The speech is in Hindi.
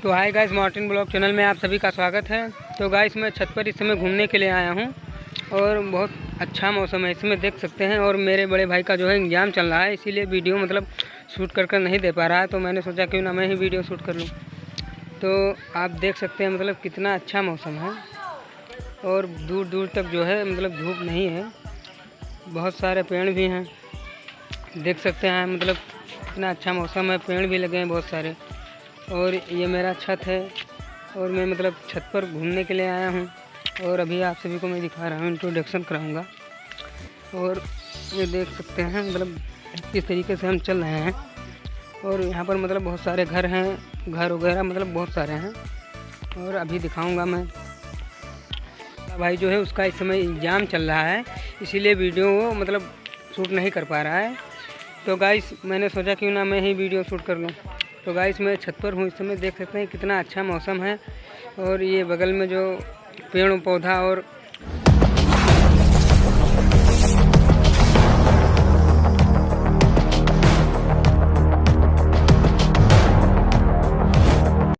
तो hi guys, Martin blog channel में आप सभी का स्वागत है। तो गाइस मैं छत पर इस समय घूमने के लिए आया हूं और बहुत अच्छा मौसम है, इसमें देख सकते हैं। और मेरे बड़े भाई का जो है एग्ज़ाम चल रहा है, इसीलिए वीडियो शूट कर नहीं दे पा रहा है। तो मैंने सोचा क्यों ना मैं ही वीडियो शूट कर लूँ। तो आप देख सकते हैं कितना अच्छा मौसम है और दूर दूर तक जो है धूप नहीं है, बहुत सारे पेड़ भी हैं, देख सकते हैं। कितना अच्छा मौसम है, पेड़ भी लगे हैं बहुत सारे। और ये मेरा छत है और मैं छत पर घूमने के लिए आया हूँ और अभी आप सभी को मैं दिखा रहा हूँ, इंट्रोडक्शन कराऊंगा। और ये देख सकते हैं किस तरीके से हम चल रहे हैं। और यहाँ पर बहुत सारे घर हैं, घर वगैरह बहुत सारे हैं और अभी दिखाऊंगा मैं। भाई जो है उसका इस समय एग्ज़ाम चल रहा है, इसीलिए वीडियो शूट नहीं कर पा रहा है। तो गाइस मैंने सोचा क्यों ना मैं ही वीडियो शूट कर लूँ। तो गाइस मैं छत पर हूँ इस समय, देख सकते हैं कितना अच्छा मौसम है। और ये बगल में जो पेड़ पौधा और